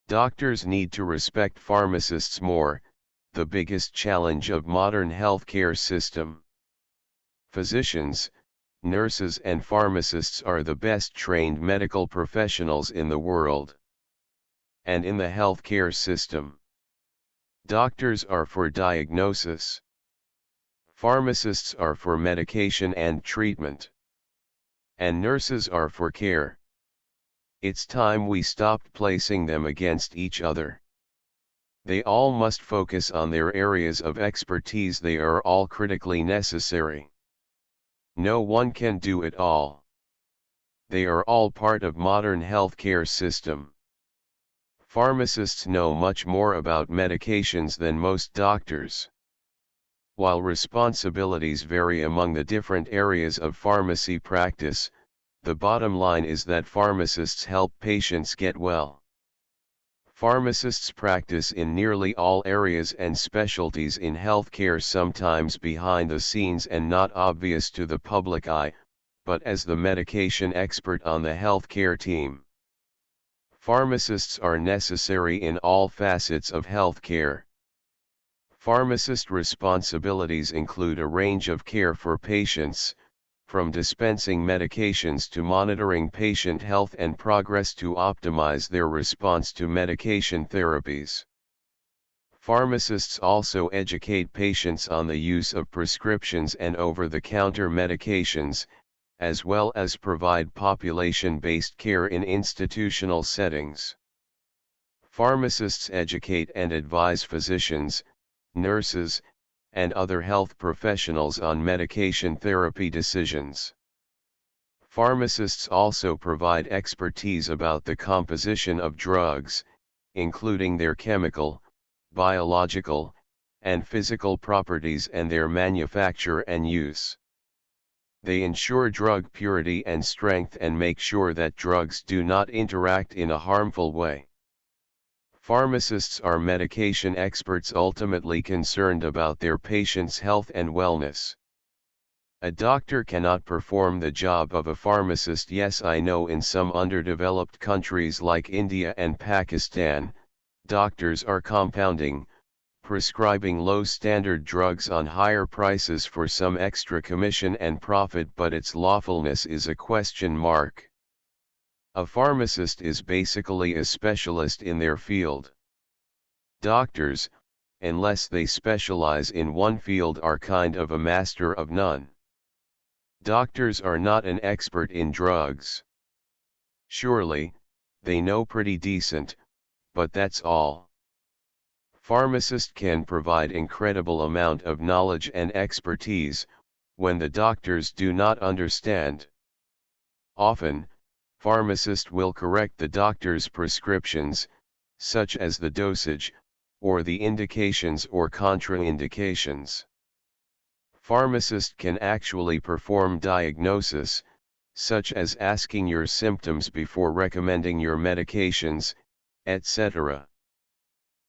Doctors need to respect pharmacists more, the biggest challenge of modern healthcare system. Physicians, nurses and pharmacists are the best trained medical professionals in the world. And in the healthcare system, doctors are for diagnosis. Pharmacists are for medication and treatment. And nurses are for care. It's time we stopped placing them against each other. They all must focus on their areas of expertise. They are all critically necessary. No one can do it all. They are all part of modern healthcare system. Pharmacists know much more about medications than most doctors. While responsibilities vary among the different areas of pharmacy practice, the bottom line is that pharmacists help patients get well. Pharmacists practice in nearly all areas and specialties in healthcare, sometimes behind the scenes and not obvious to the public eye, but as the medication expert on the healthcare team. Pharmacists are necessary in all facets of healthcare. Pharmacist responsibilities include a range of care for patients, from dispensing medications to monitoring patient health and progress to optimize their response to medication therapies. Pharmacists also educate patients on the use of prescriptions and over-the-counter medications, as well as provide population-based care in institutional settings. Pharmacists educate and advise physicians, nurses, and other health professionals on medication therapy decisions. Pharmacists also provide expertise about the composition of drugs, including their chemical, biological, and physical properties and their manufacture and use. They ensure drug purity and strength and make sure that drugs do not interact in a harmful way. Pharmacists are medication experts ultimately concerned about their patients' health and wellness. A doctor cannot perform the job of a pharmacist. Yes, I know in some underdeveloped countries like India and Pakistan, doctors are compounding, prescribing low-standard drugs on higher prices for some extra commission and profit, but its lawfulness is a question mark. A pharmacist is basically a specialist in their field. Doctors, unless they specialize in one field, are kind of a master of none. Doctors are not an expert in drugs. Surely, they know pretty decent, but that's all. Pharmacist can provide incredible amount of knowledge and expertise, when the doctors do not understand. Often, pharmacist will correct the doctor's prescriptions, such as the dosage, or the indications or contraindications. Pharmacist can actually perform diagnosis, such as asking your symptoms before recommending your medications, etc.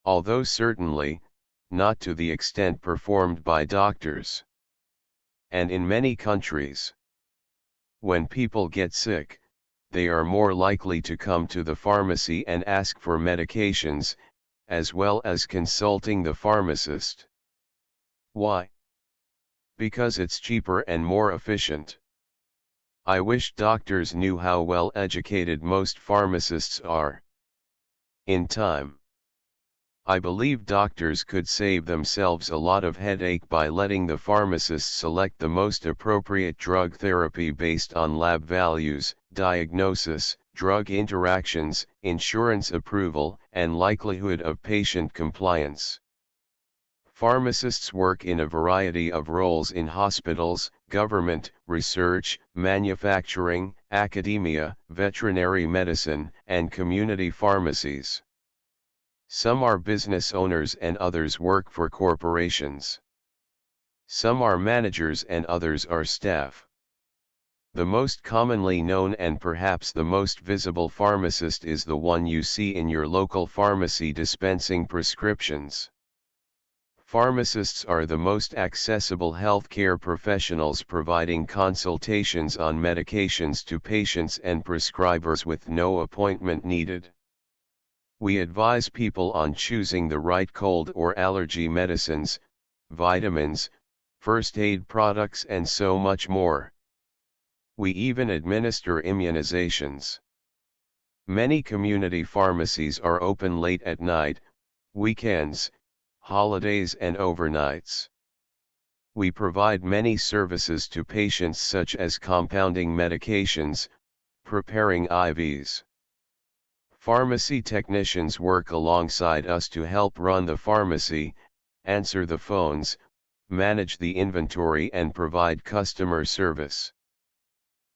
Although certainly, not to the extent performed by doctors. And in many countries, when people get sick, they are more likely to come to the pharmacy and ask for medications, as well as consulting the pharmacist. Why? Because it's cheaper and more efficient. I wish doctors knew how well educated most pharmacists are. In time, I believe doctors could save themselves a lot of headache by letting the pharmacist select the most appropriate drug therapy based on lab values, diagnosis, drug interactions, insurance approval, and likelihood of patient compliance. Pharmacists work in a variety of roles in hospitals, government, research, manufacturing, academia, veterinary medicine, and community pharmacies. Some are business owners and others work for corporations. Some are managers and others are staff. The most commonly known and perhaps the most visible pharmacist is the one you see in your local pharmacy dispensing prescriptions. Pharmacists are the most accessible healthcare professionals, providing consultations on medications to patients and prescribers with no appointment needed. We advise people on choosing the right cold or allergy medicines, vitamins, first aid products and so much more. We even administer immunizations. Many community pharmacies are open late at night, weekends, holidays and overnights. We provide many services to patients such as compounding medications, preparing IVs. Pharmacy technicians work alongside us to help run the pharmacy, answer the phones, manage the inventory and provide customer service.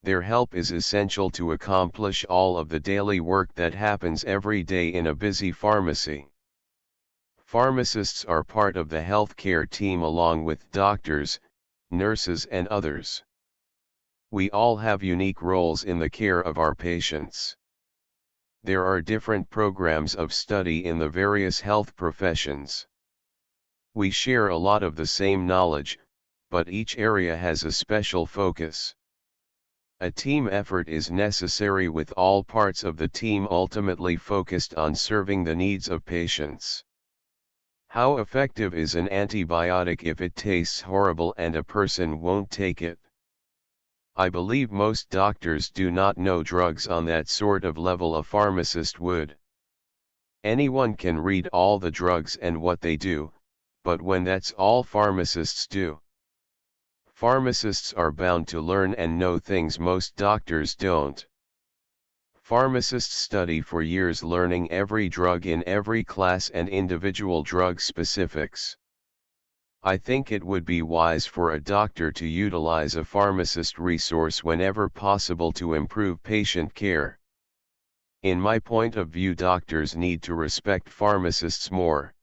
Their help is essential to accomplish all of the daily work that happens every day in a busy pharmacy. Pharmacists are part of the healthcare team along with doctors, nurses and others. We all have unique roles in the care of our patients. There are different programs of study in the various health professions. We share a lot of the same knowledge, but each area has a special focus. A team effort is necessary with all parts of the team ultimately focused on serving the needs of patients. How effective is an antibiotic if it tastes horrible and a person won't take it? I believe most doctors do not know drugs on that sort of level a pharmacist would. Anyone can read all the drugs and what they do, but when that's all pharmacists do. Pharmacists are bound to learn and know things most doctors don't. Pharmacists study for years learning every drug in every class and individual drug specifics. I think it would be wise for a doctor to utilize a pharmacist resource whenever possible to improve patient care. In my point of view, doctors need to respect pharmacists more.